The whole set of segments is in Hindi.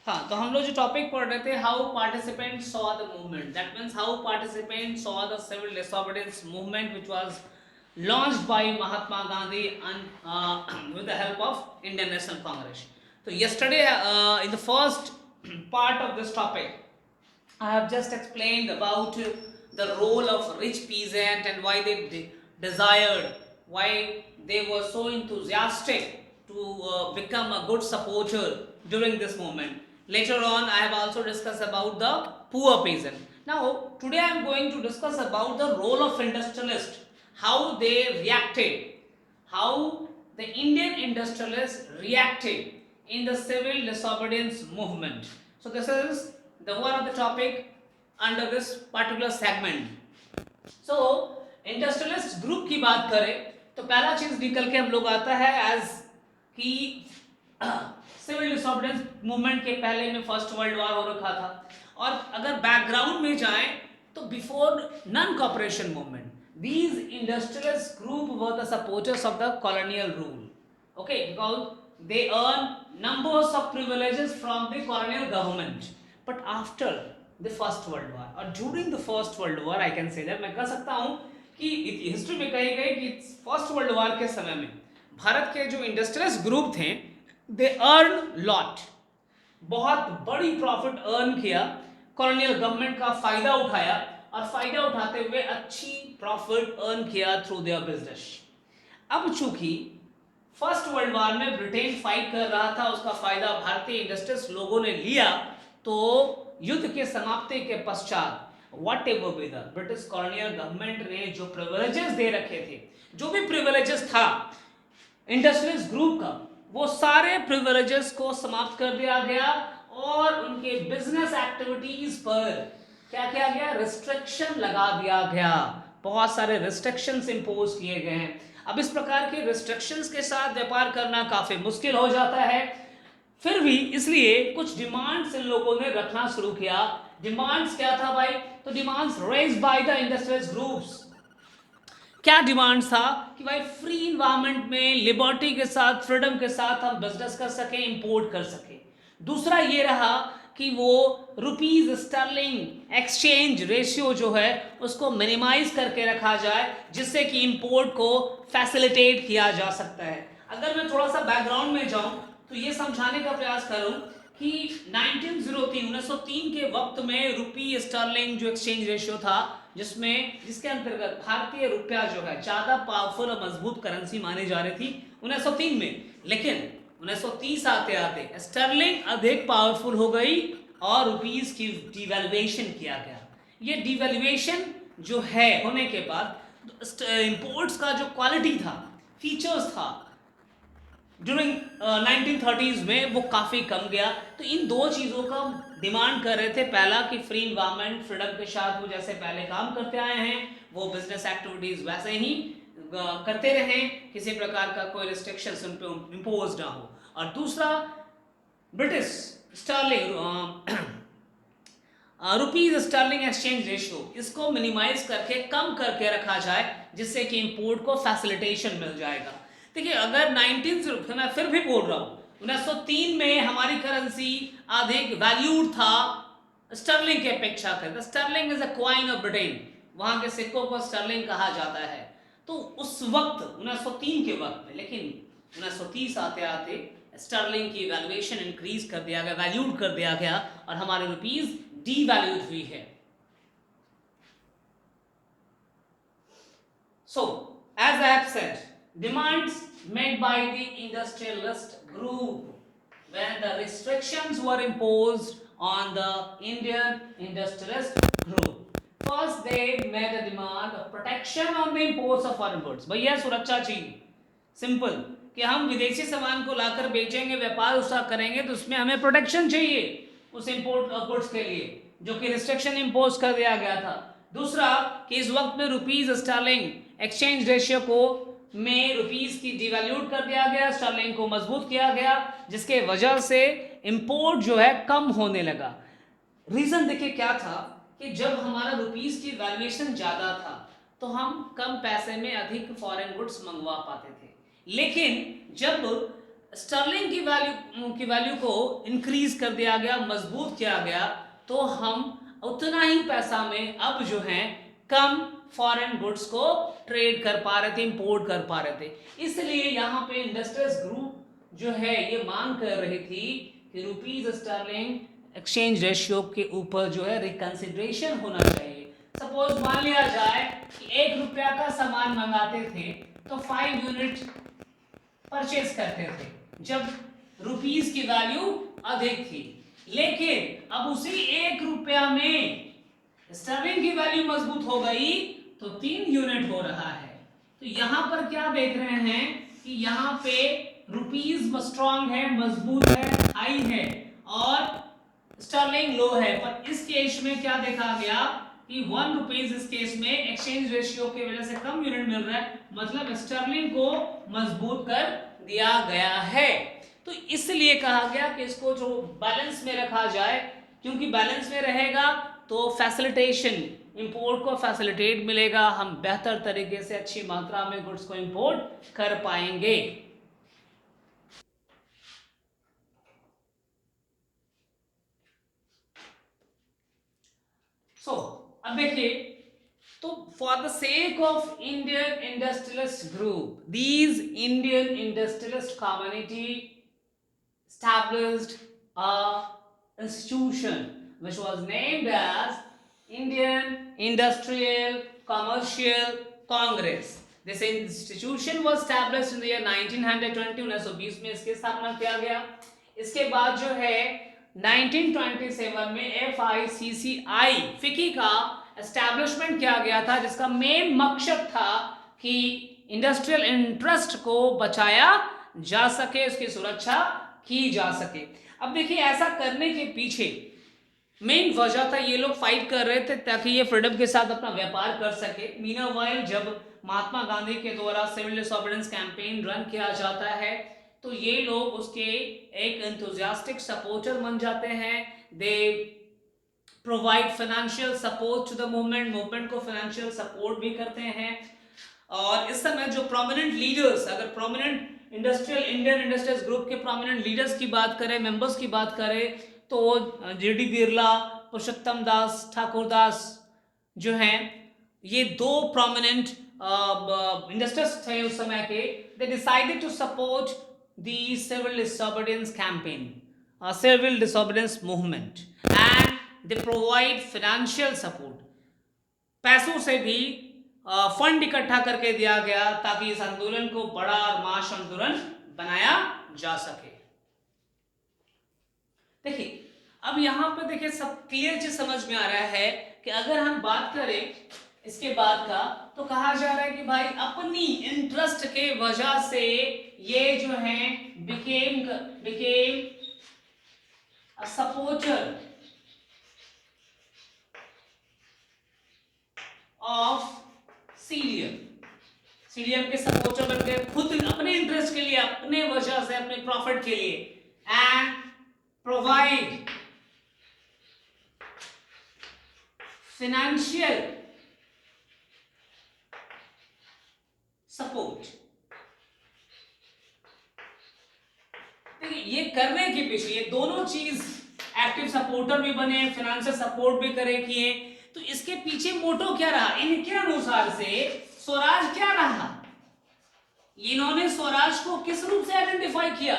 हाँ, तो हम लोग जो टॉपिक पढ़ रहे थे, how participant saw the movement, that means how participant saw the civil disobedience movement which was launched by Mahatma Gandhi and with the help of Indian National Congress. So yesterday, in the first part of this topic, I have just explained about the role of rich peasant and why they desired, why they were so enthusiastic to become a good supporter during this moment. Later on, I have also discussed about the poor peasant. Now, today I am going to discuss about the role of industrialist, how they reacted, how the Indian industrialists reacted in the civil disobedience movement. So this is the one of the topic under this particular segment. So industrialist group की बात करें तो पहला चीज निकल के हम लोग आता है एज कि सिविल डिसोबीडियंस मूवमेंट के पहले में फर्स्ट वर्ल्ड वॉर हो रखा था, और अगर बैकग्राउंड में जाएं तो before non cooperation movement these industrialist group were the supporters of the colonial rule, okay, because they earn numbers of privileges from the colonial government. But after the first world war or during the first world war, I can say that मैं कह सकता हूँ कि हिस्ट्री में कही गई कि फर्स्ट वर्ल्ड वॉर के समय में भारत के जो इंडस्ट्रियलिस्ट ग्रुप थे, दे अर्न लॉट, बहुत बड़ी प्रॉफिट अर्न किया, कॉलोनियल गवर्नमेंट का फायदा उठाया और फायदा उठाते हुए अच्छी प्रॉफिट अर्न किया थ्रू देयर बिजनेस. अब चूंकि फर्स्ट वर्ल्ड वॉर में ब्रिटेन फाइट कर रहा था, उसका फायदा भारतीय इंडस्ट्रीज लोगों ने लिया, तो युद्ध के समाप्ति के पश्चात what ever be the British colonial government ने जो प्रिविलेजेस दे रखे थे, जो भी प्रिविलेजेस था इंडस्ट्रियलिस्ट ग्रुप का, वो सारे प्रिविलेजेस को समाप्त कर दिया गया और उनके बिजनेस एक्टिविटीज पर क्या किया गया, रिस्ट्रिक्शन लगा दिया गया, बहुत सारे रिस्ट्रिक्शंस इंपोज किए गए हैं. अब इस प्रकार के रिस्ट्रिक्शंस के साथ व्यापार करना काफी मुश्किल हो जाता है. फिर भी इसलिए कुछ डिमांड्स इन लोगों ने रखना शुरू किया. डिमांड्स क्या था भाई, तो demands raised by the industrialist groups. क्या डिमांड था कि भाई फ्री इन्वायरमेंट में लिबर्टी के साथ, फ्रीडम के साथ हम बिजनेस कर सकें, इंपोर्ट कर सकें. दूसरा ये रहा कि वो रुपीज स्टर्लिंग एक्सचेंज रेशियो जो है उसको मिनिमाइज करके रखा जाए, जिससे कि इंपोर्ट को फैसिलिटेट किया जा सकता है. अगर मैं थोड़ा सा बैकग्राउंड में जाऊं तो ये समझाने का प्रयास करूं कि 1903 के वक्त में रुपी स्टर्लिंग जो एक्सचेंज रेशियो था, जिसके अंतर्गत भारतीय रुपया जो है ज्यादा पावरफुल और मजबूत करेंसी मानी जा रही थी 1903 में. लेकिन 1930 आते आते स्टर्लिंग अधिक पावरफुल हो गई और रुपीस की डिवैल्यूएशन किया गया. ये डिवैल्यूएशन जो है होने के बाद इंपोर्ट्स का जो क्वालिटी था, फीचर्स था, ड्यूरिंग 1930s में वो काफ़ी कम गया. तो इन दो चीज़ों का डिमांड कर रहे थे. पहला कि फ्री इन्वायरमेंट, फ्रीडम के साथ वो जैसे पहले काम करते आए हैं, वो बिजनेस एक्टिविटीज़ वैसे ही करते रहें, किसी प्रकार का कोई रिस्ट्रिक्शंस उन पर इम्पोज ना हो. और दूसरा British sterling rupees sterling exchange ratio, इसको मिनिमाइज करके कम करके रखा जाए, जिससे कि इंपोर्ट को फैसिलिटेशन मिल जाएगा. देखिए अगर 19 मैं फिर भी बोल रहा हूँ 1903 में हमारी करेंसी अधिक वैल्यूड था स्टर्लिंग के अपेक्षा कर. Stirling is a coin of Britain, वहां के सिक्कों को स्टर्लिंग कहा जाता है. तो उस वक्त 1903 के वक्त में, लेकिन 1930 आते आते स्टर्लिंग की वैल्यूएशन इंक्रीज कर दिया गया, वैल्यूड कर दिया गया, और हमारी रुपीज डीवैल्यूड हुई है. So, as I have said, demands made by the industrialist group, when the restrictions were imposed on the Indian industrialist group, first they made a demand of protection on the imports of foreign goods. भैया सुरक्षा चाहिए, सिंपल, कि हम विदेशी सामान को लाकर बेचेंगे, व्यापार उसका करेंगे, तो उसमें हमें प्रोटेक्शन चाहिए उस इंपोर्ट ऑफ गुड्स के लिए, जो कि रिस्ट्रिक्शन इंपोज कर दिया गया था. दूसरा कि इस वक्त में रुपीज स्टर्लिंग एक्सचेंज रेशियो को में रुपीस की डिवैल्यूड कर दिया गया, स्टर्लिंग को मजबूत किया गया, जिसके वजह से इंपोर्ट जो है कम होने लगा. रीजन देखिए क्या था कि जब हमारा रुपीस की वैल्यूएशन ज्यादा था तो हम कम पैसे में अधिक फॉरेन गुड्स मंगवा पाते थे. लेकिन जब स्टर्लिंग की वैल्यू को इंक्रीज कर दिया गया, मजबूत किया गया, तो हम उतना ही पैसा में अब जो है कम फॉरेन गुड्स को ट्रेड कर पा रहे थे, इंपोर्ट कर पा रहे थे। इसलिए यहाँ पे इंडस्ट्रियल्स ग्रुप जो है ये मांग कर रही थी कि रुपीज स्टर्लिंग एक्सचेंज रेशियो के ऊपर जो है रिकंसिडरेशन होना चाहिए। सपोज मान लिया जाए कि 1 रुपया का सामान मंगाते थे तो 5 यूनिट परचेज करते थे जब रुपीस की वैल्यू अधिक थी, लेकिन अब उसी 1 रुपया में स्टर्लिंग की वैल्यू मजबूत हो गई तो 3 यूनिट हो रहा है। तो यहां पर क्या देख रहे हैं कि यहाँ पे रुपीस स्ट्रॉन्ग है, मजबूत है, हाई है, और स्टर्लिंग लो है। पर इस केस में क्या देखा गया कि 1 रुपीज इस केस में एक्सचेंज रेशियो की वजह से कम यूनिट मिल रहा है, मतलब स्टर्लिंग को मजबूत कर दिया गया है। तो इसलिए कहा गया कि इसको जो बैलेंस में रखा जाए, क्योंकि बैलेंस में रहेगा तो फैसिलिटेशन, इंपोर्ट को फैसिलिटेट मिलेगा, हम बेहतर तरीके से अच्छी मात्रा में गुड्स को इंपोर्ट कर पाएंगे। अब देखिए, तो for the sake of Indian industrialist group, these Indian industrialist community established a institution which was named as Indian Industrial Commercial Congress. This institution was established in the year 1920, 1920 में इसकी स्थापना किया गया। इसके बाद जो है 1927 में FICCI फिकी का एस्टैब्लिशमेंट किया गया था, जिसका मेन मकसद था कि इंडस्ट्रियल इंटरेस्ट को बचाया जा सके, उसकी सुरक्षा की जा सके। अब देखिए, ऐसा करने के पीछे मेन वजह था, ये लोग फाइट कर रहे थे ताकि ये फ्रीडम के साथ अपना व्यापार कर सके। मीनवाइल जब महात्मा गांधी के द्वारा सिविल डिसोबीडियंस कैंपेन रन किया जाता है तो ये लोग उसके एक एंथुसियास्टिक सपोर्टर बन जाते हैं। They provide financial support to the movement को फाइनेंशियल सपोर्ट भी करते हैं। और इस समय जो प्रोमिनेंट लीडर्स, अगर प्रोमिनेंट इंडियन इंडस्ट्रियल्स ग्रुप के प्रोमिनेंट लीडर्स की बात करें, मेंबर्स की बात करें, तो जेडी बिरला, पुरुषोत्तम दास, ठाकुर दास जो हैं, ये 2 प्रोमिनेंट इंडस्ट्रियलिस्ट थे उस समय के। They decided to support the civil disobedience campaign, civil disobedience movement, and they provide financial support. पैसों से भी फंड इकट्ठा करके दिया गया ताकि इस आंदोलन को बड़ा और मास आंदोलन बनाया जा सके। देखिए, अब यहां पर देखिए सब क्लियर चीज समझ में आ रहा है कि अगर हम बात करें इसके बाद का, तो कहा जा रहा है कि भाई अपनी इंटरेस्ट के वजह से ये जो है became a supporter of CDM के सपोर्टर बन गए, खुद अपने इंटरेस्ट के लिए, अपने वजह से, अपने प्रॉफिट के लिए, एंड प्रोवाइड फाइनेंशियल सपोर्ट। देखिए, ये करने के पीछे ये दोनों चीज, एक्टिव सपोर्टर भी बने, फाइनेंशियल सपोर्ट भी करे किए, तो इसके पीछे मोटो क्या रहा? इनके अनुसार से स्वराज क्या रहा? इन्होंने स्वराज को किस रूप से आइडेंटिफाई किया?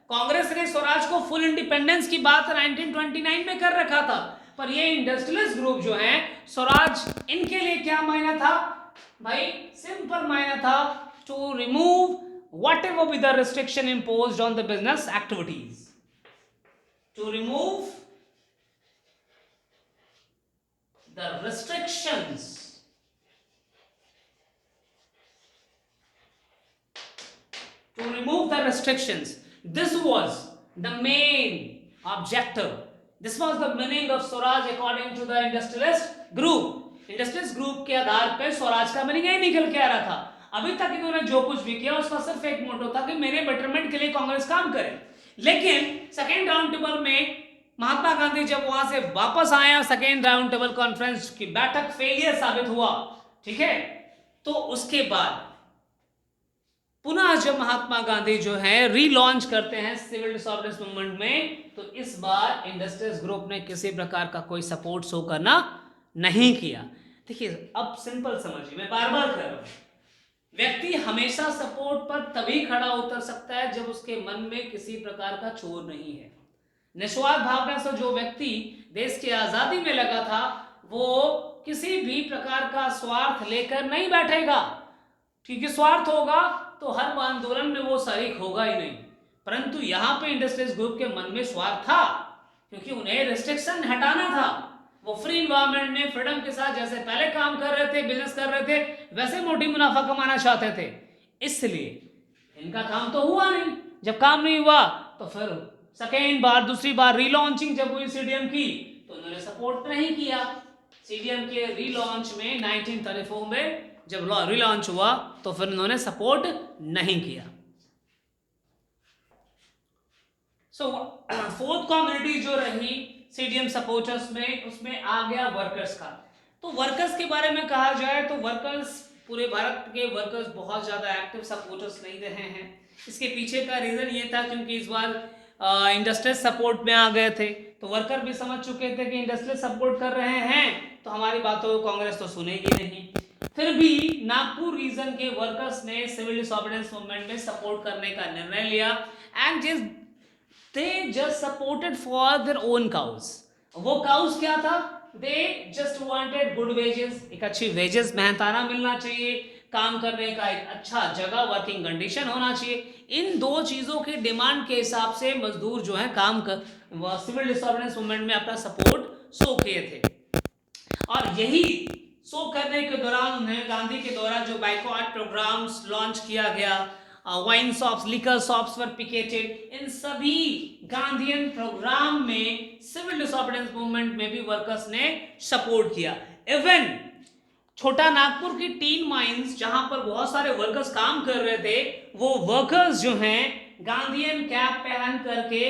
कांग्रेस ने स्वराज को फुल इंडिपेंडेंस की बात 1929 में कर रखा था, पर ये इंडस्ट्रियलिस्ट ग्रुप जो है, स्वराज इनके लिए क्या मायना था भाई? सिंपल मायना था, to remove whatever be the restriction imposed on the business activities, to remove the restrictions this was the main objective, this was the meaning of Swaraj according to the industrialist group के आधार पे स्वराज का मीनिंग यही निकल के आ रहा था। अभी तक इन्होंने जो कुछ भी किया उसका सिर्फ एक मोटो था कि मेरे बेटरमेंट के लिए कांग्रेस काम करे। लेकिन सेकेंड राउंड टेबल में महात्मा गांधी जब वहां से वापस आया, सेकेंड राउंड टेबल कॉन्फ्रेंस की बैठक फेलियर साबित हुआ, ठीक है, तो उसके बाद पुनः जब महात्मा गांधी जो है रीलॉन्च करते हैं सिविल डिसऑर्डर्स मूवमेंट में, तो इस बार इंडस्ट्रियल्स ग्रुप ने किसी प्रकार का कोई सपोर्ट शो करना नहीं किया। देखिए अब सिंपल समझिए, मैं बार बार कह रहा हूं, व्यक्ति हमेशा सपोर्ट पर तभी खड़ा उतर सकता है जब उसके मन में किसी प्रकार का चोर नहीं है। निस्वार्थ भावना से जो व्यक्ति देश की आजादी में लगा था, वो किसी भी प्रकार का स्वार्थ लेकर नहीं बैठेगा, क्योंकि स्वार्थ होगा तो हर आंदोलन में वो शरीक होगा ही नहीं। परंतु यहाँ पे इंडस्ट्रियल्स ग्रुप के मन में स्वार्थ था, क्योंकि उन्हें रिस्ट्रिक्शन हटाना था। वो फ्री इन्वायरमेंट में फ्रीडम के साथ जैसे पहले काम कर रहे थे, बिजनेस कर रहे थे, वैसे मोटी मुनाफा कमाना चाहते थे। इसलिए इनका काम तो हुआ नहीं। जब काम नहीं हुआ तो फिर सेकेंड बार, दूसरी बार रीलॉन्चिंग जब हुई सीडीएम की, तो उन्होंने सपोर्ट नहीं किया। सीडीएम के रीलॉन्च में 1934 में जब रीलॉन्च हुआ तो फिर उन्होंने सपोर्ट नहीं किया। सो फोर्थ कम्युनिटी जो रही सीडीएम सपोर्टर्स में, उसमें आ गया वर्कर्स का। तो वर्कर्स के बारे में कहा जाए तो वर्कर्स, पूरे भारत के वर्कर्स बहुत ज़्यादा एक्टिव सपोर्टर्स नहीं रहे हैं। इसके पीछे का रीज़न ये था क्योंकि इस बार इंडस्ट्रियल सपोर्ट में आ गए थे, तो वर्कर भी समझ चुके थे कि इंडस्ट्रियल सपोर्ट कर रहे हैं तो हमारी बातों को कांग्रेस तो सुनेगी नहीं। फिर भी नागपुर रीजन के वर्कर्स ने सिविल डिसऑर्डरेंस मूवमेंट में सपोर्ट करने का निर्णय लिया and they just supported for their own cows। वो cows क्या था? they just wanted good wages, एक अच्छी wages मेहनताना मिलना चाहिए, काम करने का एक अच्छा जगह, वर्किंग कंडीशन होना चाहिए। इन दो चीज़ों की डिमांड के हिसाब से मजदूर जो है काम कर सिविल डिसऑर्डरेंस मूवमेंट में अपना सपोर्ट शो किए थे। और यही शो करने के दौरान उन्हें गांधी के द्वारा जो बाइकॉट प्रोग्राम्स लॉन्च किया गया, wine shops, liquor shops were picketed, इन सभी गांधीयन प्रोग्राम में सिविल डिसऑर्डरेंस मूवमेंट में भी वर्कर्स ने सपोर्ट किया। इवन छोटा नागपुर की टीन माइंस जहां पर बहुत सारे वर्कर्स काम कर रहे थे, वो वर्कर्स जो हैं गांधीयन कैप पहन करके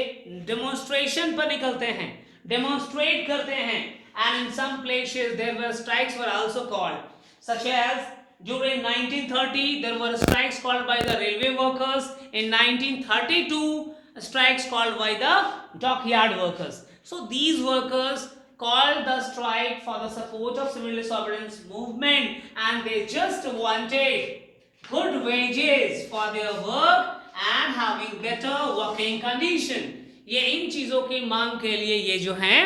डेमोन्स्ट्रेशन पर निकलते हैं, डेमोन्स्ट्रेट करते हैं। And in some places there were strikes were also called, such as during 1930 there were strikes called by the railway workers, in 1932 strikes called by the dockyard workers. So these workers called the strike for the support of civil disobedience movement, and they just wanted good wages for their work and having better working condition। ये इन चीजों की मांग के लिए ये जो हैं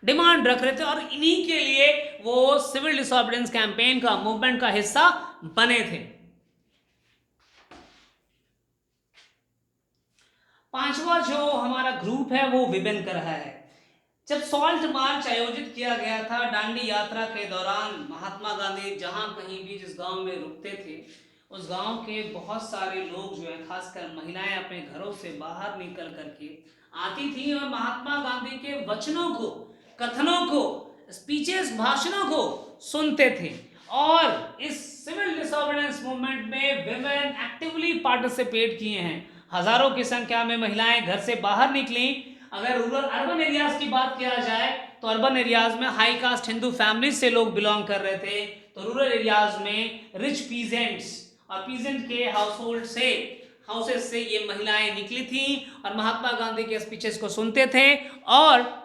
डिमांड रख रहे थे, और इन्हीं के लिए वो सिविल डिसऑर्डरेंस कैंपेन का, मूवमेंट का हिस्सा बने थे। पांचवा जो हमारा ग्रुप है वो विभिन्न का रहा है। जब सॉल्ट मार्च आयोजित किया गया था दांडी यात्रा के दौरान, महात्मा गांधी जहां कहीं भी जिस गांव में रुकते थे, उस गांव के बहुत सारे लोग जो है, खासकर महिलाएं अपने घरों से बाहर निकल करके आती थी और महात्मा गांधी के वचनों को, कथनों को, स्पीचेस, भाषणों को सुनते थे। और इस सिविल डिसऑर्डरेंस मूवमेंट में विमेन एक्टिवली पार्टिसिपेट किए हैं। हजारों की संख्या में महिलाएं घर से बाहर निकली। अगर रूरल अर्बन एरियाज की बात किया जाए तो अर्बन एरियाज में हाई कास्ट हिंदू फैमिलीज से लोग बिलोंग कर रहे थे, तो रूरल एरियाज में रिच पीजेंट्स और पीजेंट के हाउसेस से ये महिलाएं निकली थी और महात्मा गांधी के स्पीचेस को सुनते थे और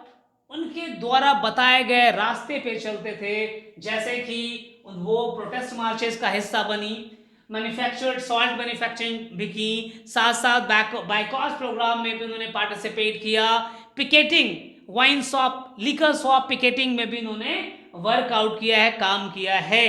उनके द्वारा बताए गए रास्ते पे चलते थे। जैसे कि वो प्रोटेस्ट मार्चेस का हिस्सा बनी, मैन्युफैक्चर्ड सॉल्ट मैन्युफैक्चरिंग भी की, साथ साथ बाइकॉट प्रोग्राम में भी उन्होंने पार्टिसिपेट किया, picketing, wine shop, liquor shop picketing में भी इन्होंने वर्कआउट किया है, काम किया है।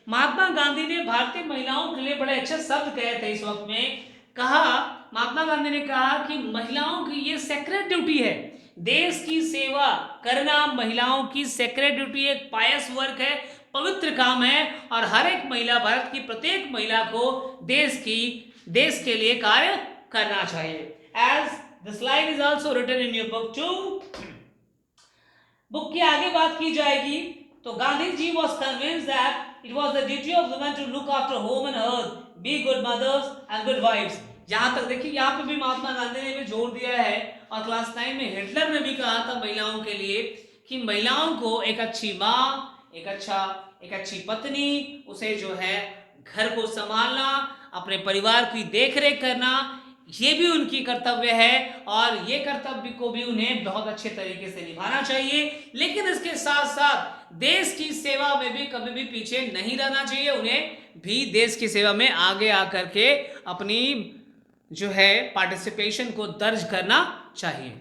महात्मा गांधी ने भारतीय महिलाओं के लिए बड़े अच्छे शब्द कहे थे इस वक्त में। महात्मा गांधी ने कहा कि महिलाओं की ये सेक्रेट ड्यूटी है, देश की सेवा करना महिलाओं की सेक्रेट ड्यूटी, एक पायस वर्क है, पवित्र काम है, और हर एक महिला, भारत की प्रत्येक महिला को देश के लिए कार्य करना चाहिए। As this line is also written in your book too. Book की आगे बात की जाएगी तो Gandhi ji was convinced that it was the duty of women to look after home and hearth, be good mothers and good wifes. जहां तक देखिए यहाँ पे भी महात्मा गांधी ने भी जोर दिया है, और क्लास 9 में हिटलर ने भी कहा था महिलाओं के लिए कि महिलाओं को एक अच्छी माँ, एक अच्छी पत्नी, उसे जो है घर को संभालना, अपने परिवार की देखरेख करना, ये भी उनकी कर्तव्य है और ये कर्तव्य को भी उन्हें बहुत अच्छे तरीके से निभाना चाहिए। लेकिन इसके साथ साथ देश की सेवा में भी कभी भी पीछे नहीं रहना चाहिए, उन्हें भी देश की सेवा में आगे आकर के अपनी जो है पार्टिसिपेशन को दर्ज करना चाहिए।